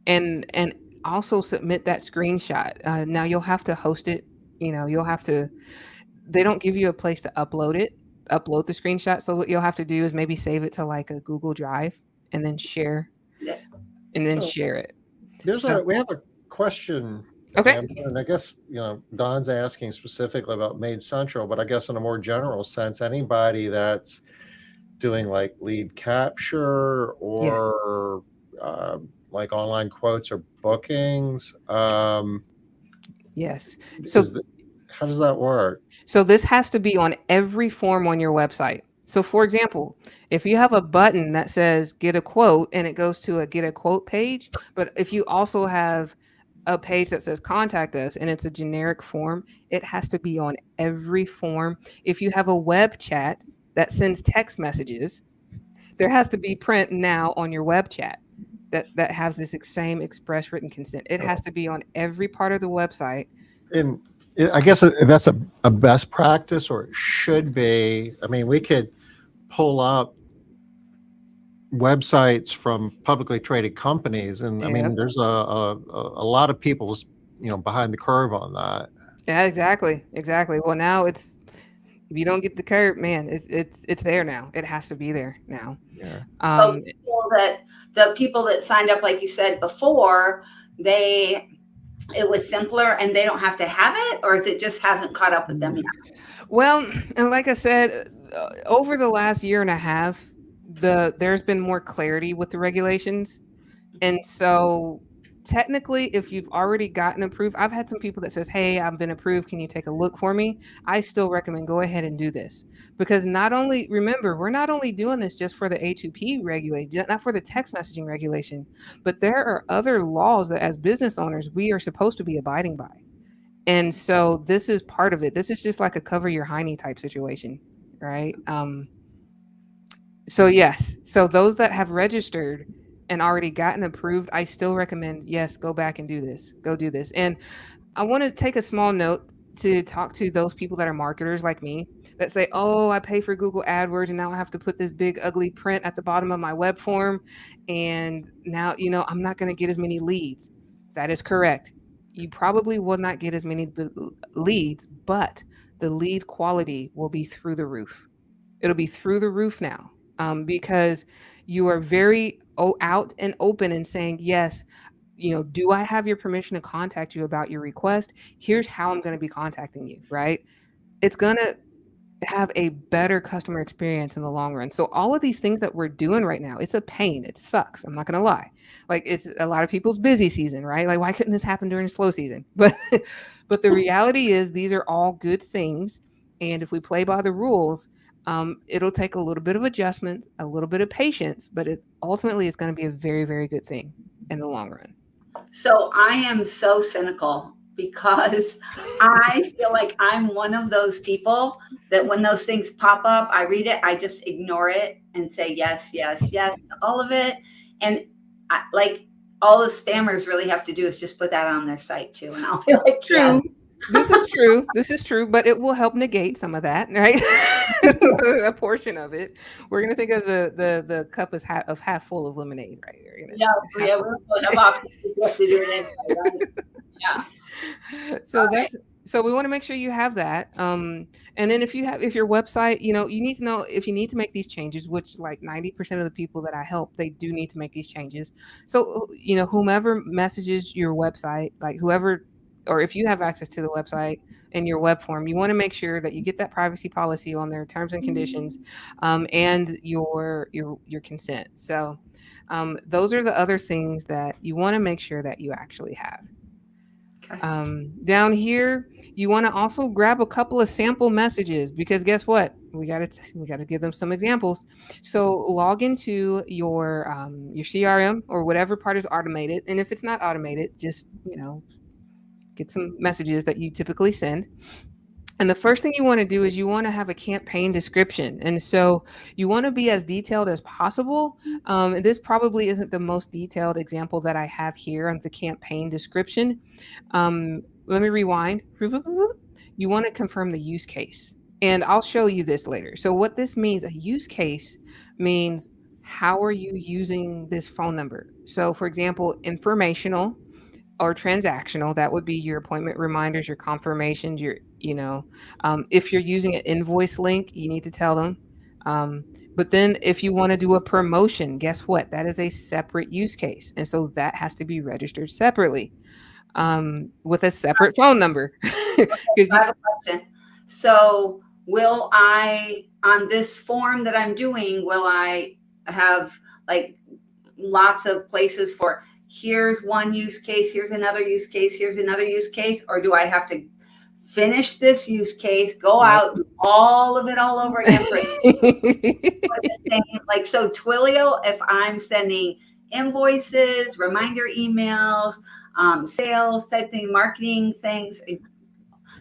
and also submit that screenshot. Now you'll have to host it. They don't give you a place to upload the screenshot. So what you'll have to do is maybe save it to like a Google Drive and then share share it. We have a question. Okay. And I guess, Don's asking specifically about Made Central, but I guess in a more general sense, anybody that's doing like lead capture or like online quotes or bookings. Yes. So how does that work? So this has to be on every form on your website. So for example, if you have a button that says get a quote and it goes to a get a quote page, but if you also have a page that says contact us and it's a generic form, it has to be on every form. If you have a web chat that sends text messages, there has to be print now on your web chat that has this same express written consent. It has to be on every part of the website. And I guess that's a best practice, or it should be. I mean, we could pull up websites from publicly traded companies, and I mean, there's a lot of people, behind the curve on that. Yeah, exactly. Well, now if you don't get the curve, man, it's there now. It has to be there now. Yeah. The people that signed up, like you said before, it was simpler and they don't have to have it, or is it just hasn't caught up with them yet? Well, and like I said, over the last year and a half, there's been more clarity with the regulations. And so technically, if you've already gotten approved, I've had some people that says, hey, I've been approved. Can you take a look for me? I still recommend go ahead and do this, because remember, we're not only doing this just for the A2P regulation, not for the text messaging regulation, but there are other laws that as business owners, we are supposed to be abiding by. And so this is part of it. This is just like a cover your hiney type situation, right? So yes, so those that have registered and already gotten approved, I still recommend, yes, go back and do this. Go do this. And I want to take a small note to talk to those people that are marketers like me that say, oh, I pay for Google AdWords and now I have to put this big ugly print at the bottom of my web form. And now, I'm not going to get as many leads. That is correct. You probably will not get as many leads, but the lead quality will be through the roof. It'll be through the roof now, because you are very out and open and saying, yes, do I have your permission to contact you about your request? Here's how I'm going to be contacting you, right? It's going to have a better customer experience in the long run. So all of these things that we're doing right now, it's a pain. It sucks. I'm not going to lie. Like, it's a lot of people's busy season, right? Like, why couldn't this happen during a slow season? But the reality is these are all good things And if we play by the rules, it'll take a little bit of adjustment, a little bit of patience, but it ultimately is going to be a very, very good thing in the long run. So I am so cynical because I feel like I'm one of those people that when those things pop up, I read it, I just ignore it and say yes, yes, yes to all of it. And like all the spammers really have to do is just put that on their site too. And I'll be like, yes. True. This is true. This is true, but it will help negate some of that, right? A portion of it. We're gonna think of the cup as half full of lemonade, right? Yeah, we'll have options. We have to do it anyway, right? Yeah. So so we want to make sure you have that. And then if your website, you need to know if you need to make these changes, which like 90% of the people that I help, they do need to make these changes. So, whomever messages your website, like whoever, or if you have access to the website in your web form, you want to make sure that you get that privacy policy on their terms and conditions, and your consent. So those are the other things that you want to make sure that you actually have. Okay. Down here, you want to also grab a couple of sample messages, because guess what? We got to give them some examples. So log into your CRM or whatever part is automated, and if it's not automated, just get some messages that you typically send. And the first thing you want to do is you want to have a campaign description. And so you want to be as detailed as possible. And this probably isn't the most detailed example that I have here on the campaign description. Let me rewind. You want to confirm the use case. And I'll show you this later. So what this means, a use case means how are you using this phone number? So for example, informational or transactional, that would be your appointment reminders, your confirmations, if you're using an invoice link, you need to tell them. But then if you want to do a promotion, guess what? That is a separate use case. And so that has to be registered separately, with a separate phone number. I have a question. So will I, on this form that I'm doing, will I have like lots of places for here's one use case, here's another use case, here's another use case, or do I have to finish this use case, go out, do all of it all over again for the same? Like, so Twilio, if I'm sending invoices, reminder emails, sales type thing, marketing things,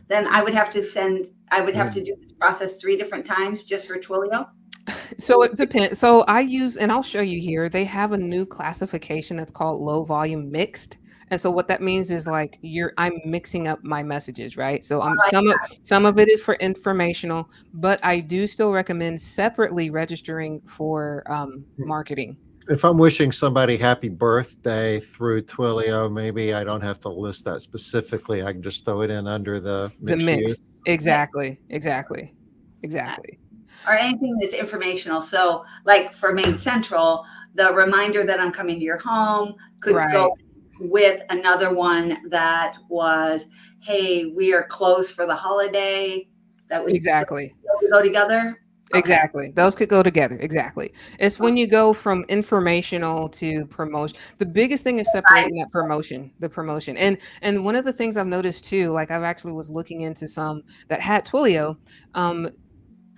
then I would have to do this process 3 different times just for Twilio. So it depends. So I use, and I'll show you here, they have a new classification that's called low volume mixed. And so what that means is like I'm mixing up my messages, right? So some of it is for informational, but I do still recommend separately registering for marketing. If I'm wishing somebody happy birthday through Twilio, maybe I don't have to list that specifically. I can just throw it in under the mix. Exactly. Or anything that's informational. So like for Main Central, the reminder that I'm coming to your home could go with another one that was, hey, we are closed for the holiday. That would go together. Okay. Exactly. Those could go together. Exactly. It's when you go from informational to promotion. The biggest thing is separating the promotion. And one of the things I've noticed too, like I've actually was looking into some that had Twilio,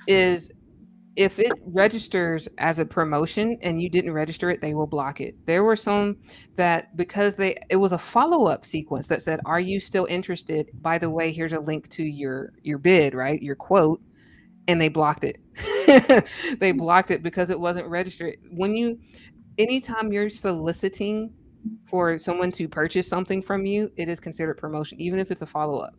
is if it registers as a promotion and you didn't register it, they will block it. There were some that because it was a follow-up sequence that said, are you still interested? By the way, here's a link to your bid, right? Your quote. And they blocked it. They blocked it because it wasn't registered. Anytime you're soliciting for someone to purchase something from you, it is considered promotion, even if it's a follow-up.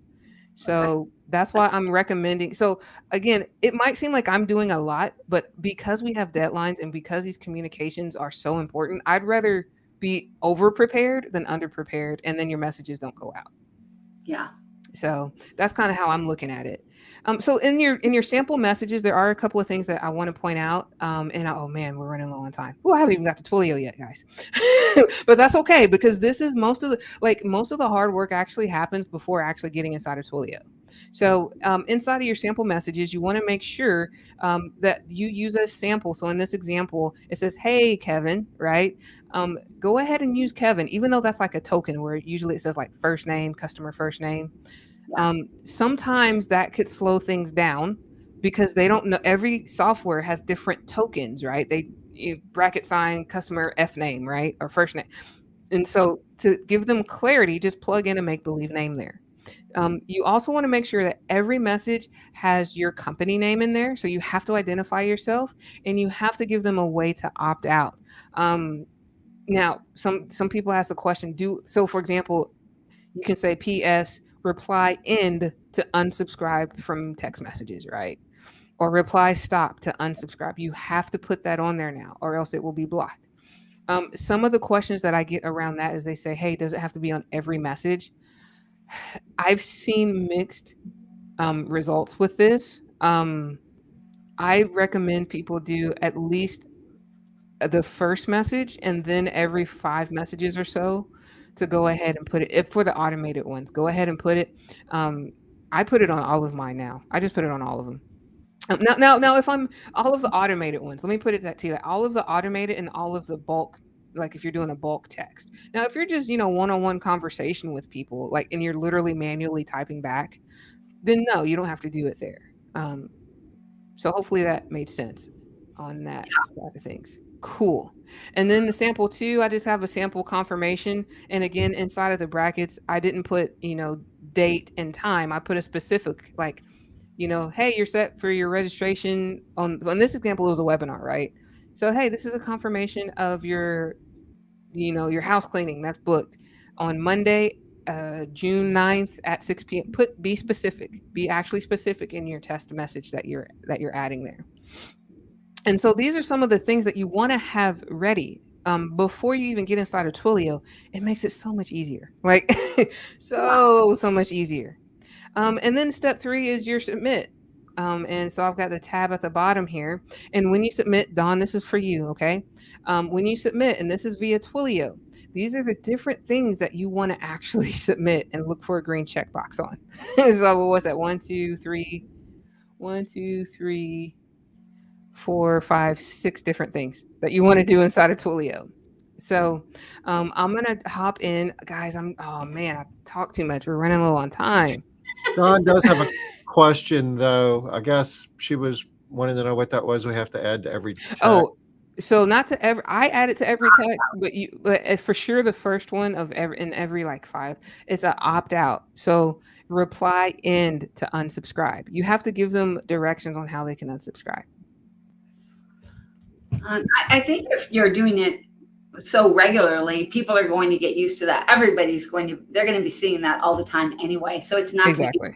So that's why I'm recommending. So again, it might seem like I'm doing a lot, but because we have deadlines and because these communications are so important, I'd rather be over prepared than under prepared, and then your messages don't go out. Yeah. So that's kind of how I'm looking at it. So in your sample messages, there are a couple of things that I want to point out. Oh man, we're running low on time. Oh, I haven't even got to Twilio yet, guys. But that's okay, because this is most of the hard work actually happens before actually getting inside of Twilio. So inside of your sample messages, you want to make sure that you use a sample. So in this example, it says, "Hey, Kevin," right? Go ahead and use Kevin, even though that's like a token where usually it says like first name, customer first name. Yeah. Sometimes that could slow things down because they don't know. Every software has different tokens, right? Bracket sign customer F name, right? Or first name. And so to give them clarity, just plug in a make believe name there. You also want to make sure that every message has your company name in there. So you have to identify yourself and you have to give them a way to opt out. Now, some people ask the question, for example, you can say PS reply end to unsubscribe from text messages, right? Or reply stop to unsubscribe. You have to put that on there now, or else it will be blocked. Some of the questions that I get around that is they say, hey, does it have to be on every message? I've seen mixed results with this. I recommend people do at least the first message and then every 5 messages or so to go ahead and put it. If for the automated ones, go ahead and put it. I put it on all of mine now. I just put it on all of them. Now, if I'm all of the automated ones, let me put it that to you. All of the automated and all of the bulk, like if you're doing a bulk text. Now, if you're just one-on-one conversation with people, like and you're literally manually typing back, then no, you don't have to do it there. So hopefully that made sense on that side of things. Cool. And then the sample 2, I just have a sample confirmation. And again, inside of the brackets, I didn't put, date and time. I put a specific, like, hey, you're set for your registration on this example, it was a webinar, right? So, hey, this is a confirmation of your house cleaning that's booked on Monday, June 9th at 6 p.m. Be specific. Be actually specific in your test message that you're adding there. And so these are some of the things that you want to have ready before you even get inside of Twilio. It makes it so much easier, like so much easier. And then step 3 is your submit. And so I've got the tab at the bottom here. And when you submit, Dawn, this is for you, okay? When you submit, and this is via Twilio, these are the different things that you want to actually submit and look for a green checkbox on. So what's that? 1, 2, 3, 4, 5, 6 different things that you want to do inside of Twilio. So I'm gonna hop in, guys. Oh man, I talk too much. We're running low on time. Dawn does have a question, though. I guess she was wanting to know what that was. We have to add to every text. Oh, so not to every. I add it to every text, but it's for sure the first one of every like 5 is an opt out. So reply end to unsubscribe. You have to give them directions on how they can unsubscribe. I think if you're doing it so regularly, people are going to get used to that. They're going to be seeing that all the time anyway. So it's not exactly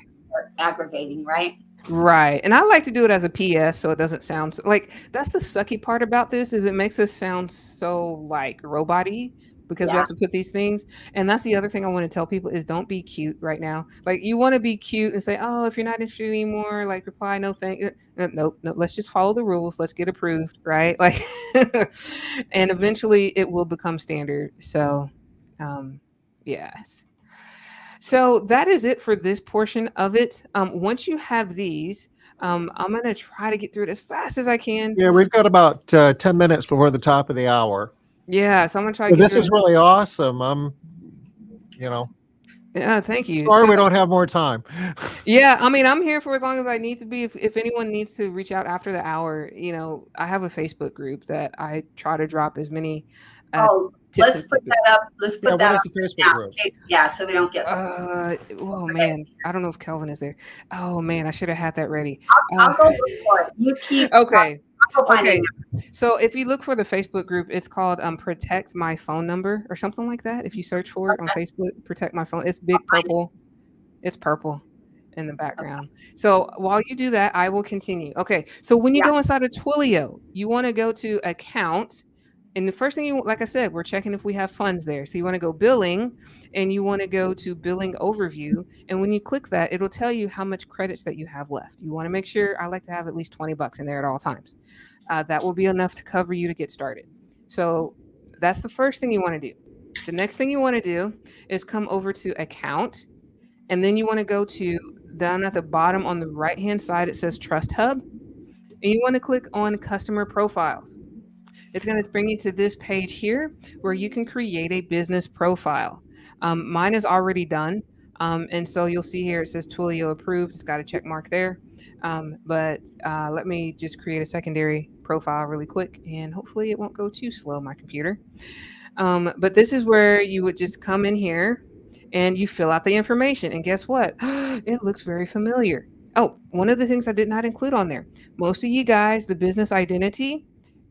aggravating, right? Right. And I like to do it as a PS so it doesn't sound like that's the sucky part about this is it makes us sound so like robot-y because we have to put these things. And that's the other thing I want to tell people is don't be cute right now. Like you want to be cute and say, oh, if you're not interested anymore, like reply, no thank you. No, let's just follow the rules. Let's get approved, right? Like, and eventually it will become standard. So, yes. So that is it for this portion of it. Once you have these, I'm going to try to get through it as fast as I can. Yeah, we've got about 10 minutes before the top of the hour. Yeah, so I'm going to try to get this is really awesome. Yeah, thank you. Sorry, we don't have more time. Yeah, I mean, I'm here for as long as I need to be. If anyone needs to reach out after the hour, I have a Facebook group that I try to drop as many let's put that up. Let's put that up. The Facebook group? Yeah, so we don't get. Oh man, I don't know if Kelvin is there. Oh man, I should have had that ready. I'll go look for it. You keep. Okay. Okay. So if you look for the Facebook group, it's called Protect My Phone Number or something like that. If you search for it on Facebook, Protect My Phone. It's big purple. It's purple in the background. So while you do that, I will continue. Okay. So when you go inside of Twilio, you want to go to account. And the first thing like I said, we're checking if we have funds there. So you want to go billing and you want to go to billing overview. And when you click that, it'll tell you how much credits that you have left. You want to make sure I like to have at least $20 in there at all times. That will be enough to cover you to get started. So that's the first thing you want to do. The next thing you want to do is come over to account. And then you want to go to down at the bottom on the right-hand side, it says Trust Hub. And you want to click on customer profiles. It's going to bring you to this page here where you can create a business profile. Mine is already done. And so you'll see here it says Twilio approved. It's got a check mark there. But let me just create a secondary profile really quick, and hopefully it won't go too slow, my computer. But this is where you would just come in here and you fill out the information. And guess what? It looks very familiar. Oh, one of the things I did not include on there. Most of you guys, the business identity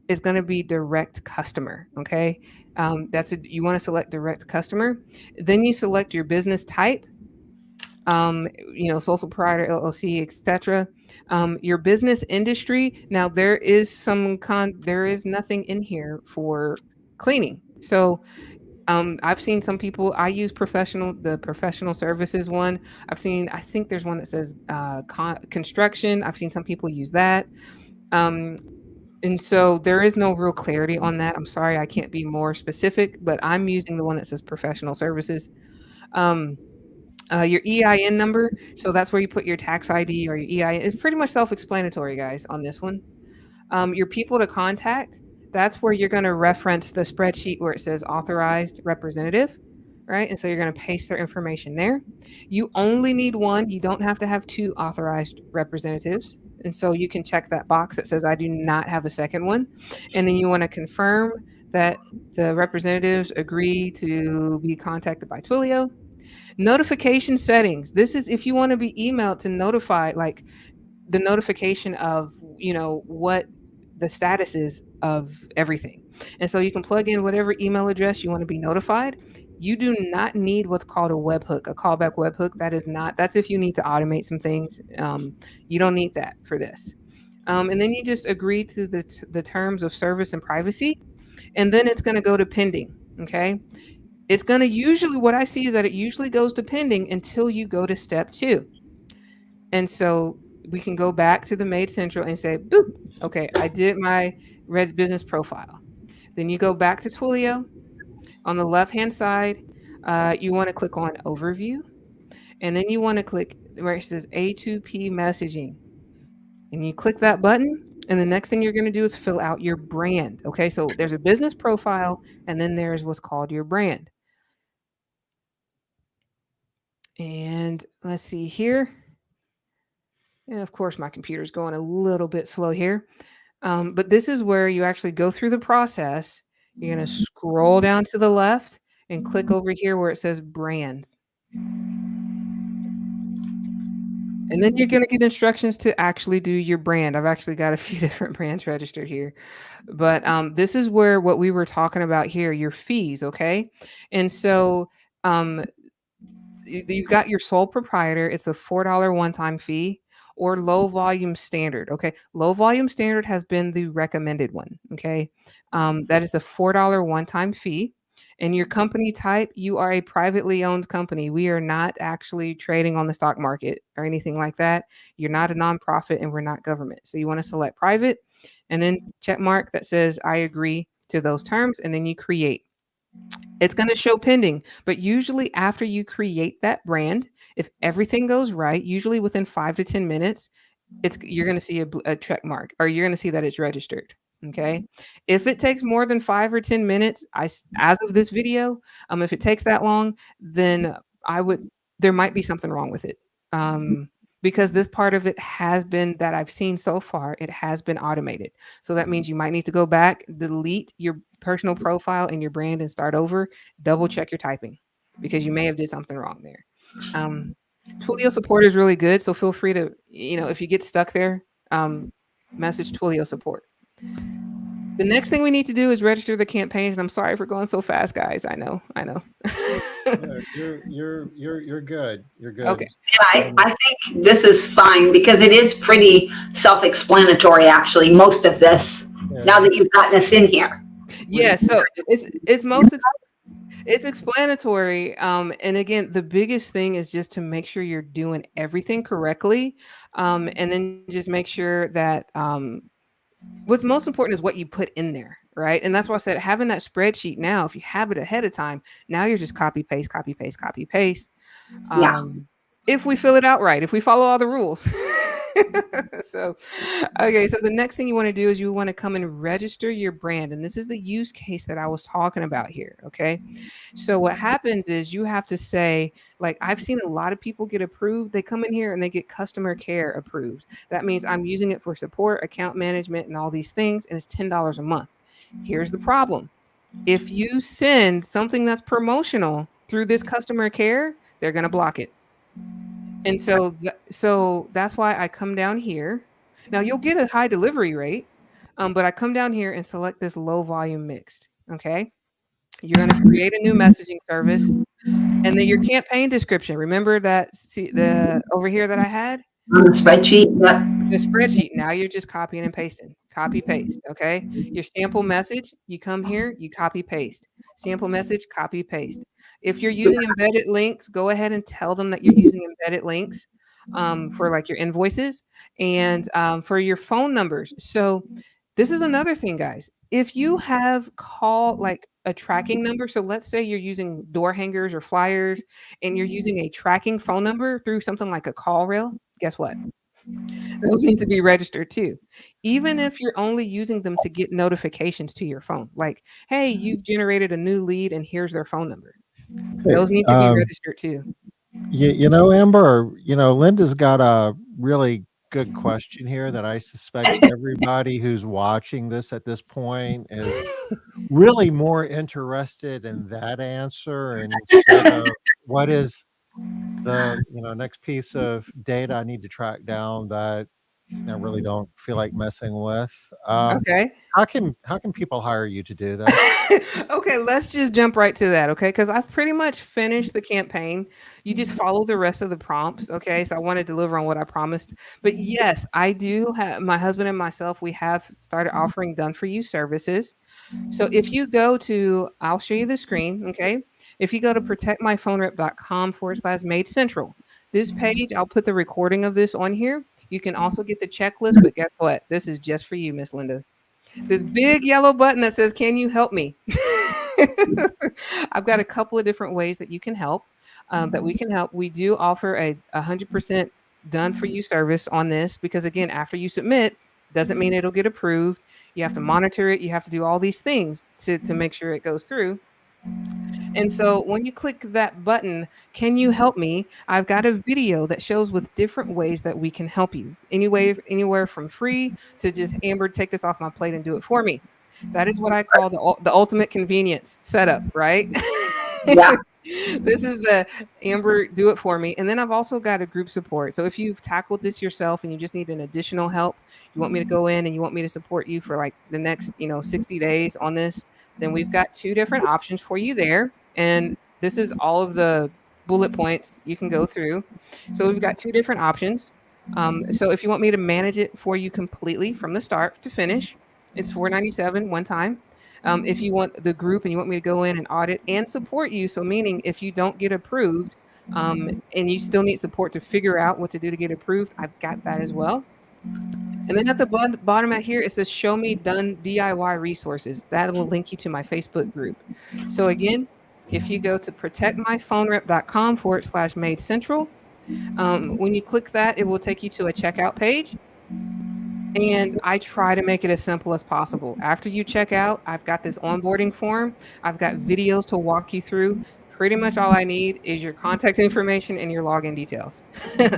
is going to be direct customer. Okay. You want to select direct customer. Then you select your business type, sole proprietor, LLC, etc. Your business industry. Now there is there is nothing in here for cleaning. So I've seen some people. I use the professional services one. I think there's one that says construction. I've seen some people use that. Um, and so there is no real clarity on that. I'm sorry, I can't be more specific, but I'm using the one that says professional services. Um, your EIN number. So that's where you put your tax ID or your EIN. It's pretty much self-explanatory, guys, on this one. Your people to contact, that's where you're going to reference the spreadsheet where it says authorized representative, right? And so you're going to paste their information there. You only need one. You don't have to have two authorized representatives. And so you can check that box that says, I do not have a second one. And then you want to confirm that the representatives agree to be contacted by Twilio. Notification settings. This is if you want to be emailed to notify, like the notification of, what the status is of everything. And so you can plug in whatever email address you want to be notified. You do not need what's called a webhook, a callback webhook. That's if you need to automate some things. You don't need that for this. And then you just agree to the terms of service and privacy. And then it's going to go to pending. Okay. It's going to usually, what I see is that it usually goes to pending until you go to step 2. And so we can go back to the Made Central and say, boop, okay, I did my Red Business profile. Then you go back to Twilio. On the left-hand side, you want to click on Overview. And then you want to click where it says A2P messaging. And you click that button. And the next thing you're going to do is fill out your brand. Okay, so there's a business profile, and then there's what's called your brand. And let's see here. And of course, my computer's going a little bit slow here. But this is where you actually go through the process. You're going to scroll down to the left and click over here where it says brands. And then you're going to get instructions to actually do your brand. I've actually got a few different brands registered here. But this is where what we were talking about here, your fees, okay? And so you've got your sole proprietor. It's a $4 one-time fee, or low volume standard. Okay. Low volume standard has been the recommended one. Okay. That is a $4 one-time fee. And your company type, you are a privately owned company. We are not actually trading on the stock market or anything like that. You're not a nonprofit and we're not government. So you want to select private and then check mark that says, I agree to those terms. And then you create. It's going to show pending, but usually after you create that brand, if everything goes right, usually within 5 to 10 minutes, you're going to see a check mark, or you're going to see that it's registered. Okay. If it takes more than 5 or 10 minutes, as of this video, if it takes that long, then there might be something wrong with it. Because this part of it has been, that I've seen so far, it has been automated. So that means you might need to go back, delete your personal profile and your brand and start over, double check your typing, because you may have did something wrong there. Twilio support is really good. So feel free to, if you get stuck there, message Twilio support. The next thing we need to do is register the campaigns. And I'm sorry for going so fast, guys. I know. No, you're good. You're good. Okay. Yeah, I think this is fine because it is pretty self-explanatory, actually, most of this, now that you've gotten us in here. Yeah, so it's explanatory. And again, the biggest thing is just to make sure you're doing everything correctly. And then just make sure that what's most important is what you put in there, right? And that's why I said having that spreadsheet now, if you have it ahead of time, now you're just copy, paste, copy, paste, copy, paste. Yeah. If we fill it out right, if we follow all the rules. So, okay, so the next thing you want to do is you want to come and register your brand. And this is the use case that I was talking about here. Okay. So, what happens is you have to say, like, I've seen a lot of people get approved. They come in here and they get customer care approved. That means I'm using it for support, account management, and all these things. And it's $10 a month. Here's the problem: if you send something that's promotional through this customer care, they're going to block it. And so so that's why I come down here. Now you'll get a high delivery rate, but I come down here and select this low volume mixed. Okay. You're going to create a new messaging service, and then your campaign description. Remember that, see the over here that I had? On the spreadsheet, yep. The spreadsheet. Now you're just copying and pasting. Copy paste. Okay. Your sample message, you come here, you copy paste. Sample message, copy paste. If you're using embedded links, go ahead and tell them that you're using embedded links for like your invoices and for your phone numbers. So this is another thing, guys. If you have like a tracking number, so let's say you're using door hangers or flyers and you're using a tracking phone number through something like a call rail, guess what? Those need to be registered too. Even if you're only using them to get notifications to your phone, like, hey, you've generated a new lead and here's their phone number. Those need to be registered too. Amber, Linda's got a really good question here that I suspect everybody who's watching this at this point is really more interested in that answer instead of what is the next piece of data I need to track down that I really don't feel like messing with. Okay. How can people hire you to do that? Okay, let's just jump right to that, okay? Because I've pretty much finished the campaign. You just follow the rest of the prompts, okay? So I want to deliver on what I promised. But yes, I do have my husband and myself, we have started offering done for you services. So if you go to, I'll show you the screen, okay? If you go to protectmyphonerep.com/made central, this page, I'll put the recording of this on here. You can also get the checklist, but guess what? This is just for you, Miss Linda. This big yellow button that says, can you help me? I've got a couple of different ways that you can help, that we can help. We do offer a 100% done for you service on this because, again, after you submit, doesn't mean it'll get approved. You have to monitor it. You have to do all these things to make sure it goes through. And so when you click that button, can you help me? I've got a video that shows with different ways that we can help you. Anywhere from free to just, Amber, take this off my plate and do it for me. That is what I call the ultimate convenience setup, right? Yeah. This is the Amber, do it for me. And then I've also got a group support. So if you've tackled this yourself and you just need an additional help, you want me to go in and you want me to support you for like the next, 60 days on this, then we've got 2 different options for you there. And this is all of the bullet points you can go through. So we've got 2 different options. So if you want me to manage it for you completely from the start to finish, it's $497 one time. If you want the group and you want me to go in and audit and support you, so meaning if you don't get approved and you still need support to figure out what to do to get approved, I've got that as well. And then at the bottom out here, it says show me done DIY resources. That will link you to my Facebook group. So again, if you go to protectmyphonerep.com/made central, when you click that, it will take you to a checkout page. And I try to make it as simple as possible. After you check out, I've got this onboarding form. I've got videos to walk you through. Pretty much all I need is your contact information and your login details. Your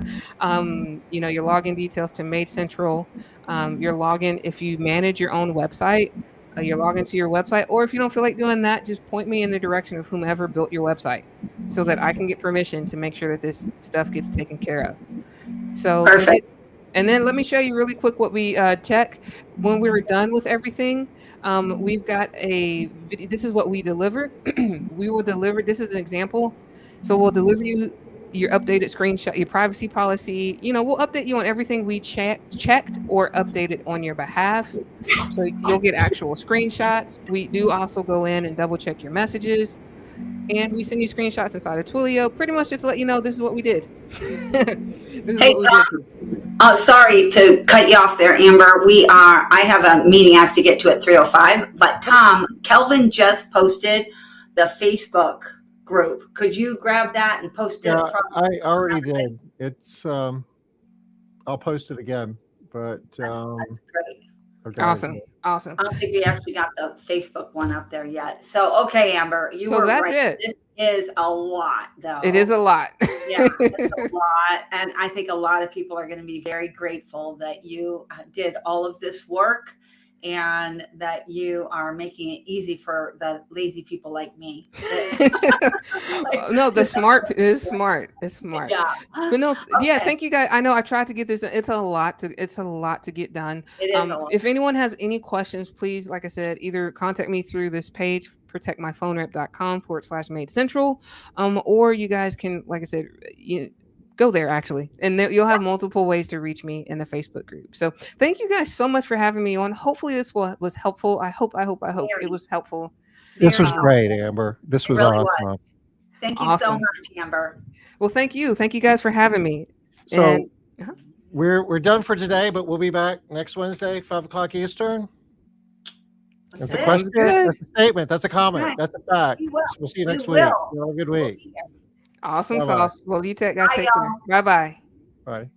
login details to Made Central, your login if you manage your own website, your login to your website, or if you don't feel like doing that, just point me in the direction of whomever built your website so that I can get permission to make sure that this stuff gets taken care of. So Perfect. And then let me show you really quick what we check when we were done with everything. We've got a video. This is what we deliver. We will deliver. This is an example. So we'll deliver you your updated screenshot, your privacy policy. We'll update you on everything we checked or updated on your behalf. So you'll get actual screenshots. We do also go in and double check your messages. And we send you screenshots inside of Twilio, pretty much just to let you know this is what we did. Hey, Tom. Sorry to cut you off there, Amber. I have a meeting I have to get to at 3:05. But Tom, Kelvin just posted the Facebook group. Could you grab that and post it? I already did. It's I'll post it again. But That's great. okay. Awesome. Awesome. I don't think we actually got the Facebook one up there yet. So, okay, Amber, you So were that's right. it. This is a lot, though. It is a lot. Yeah, it's a lot. And I think a lot of people are going to be very grateful that you did all of this work and that you are making it easy for the lazy people like me. No, the smart is smart. It's smart. Yeah. But no, yeah, Okay. thank you guys. I know I tried to get this. It's a lot to get done. It is a lot. If anyone has any questions, please, like I said, either contact me through this page, protectmyphonerep.com/made central. Or you guys can, like I said, go there actually, and you'll have multiple ways to reach me in the Facebook group. So thank you guys so much for having me on. Hopefully this was helpful. I hope it was helpful. This was Very great, Amber. This It was really awesome. was. Thank you so Awesome. much, Amber. Well, thank you guys for having me. So And we're done for today, but we'll be back next Wednesday, 5 o'clock Eastern. That's That's a it. question. Good. That's a statement. That's a comment. Right. That's a fact. We will. We'll see you We next week. will. Have a good We'll week. be here. awesome Bye-bye. sauce. Well, you guys Bye, take care. y'all. Bye bye. Bye.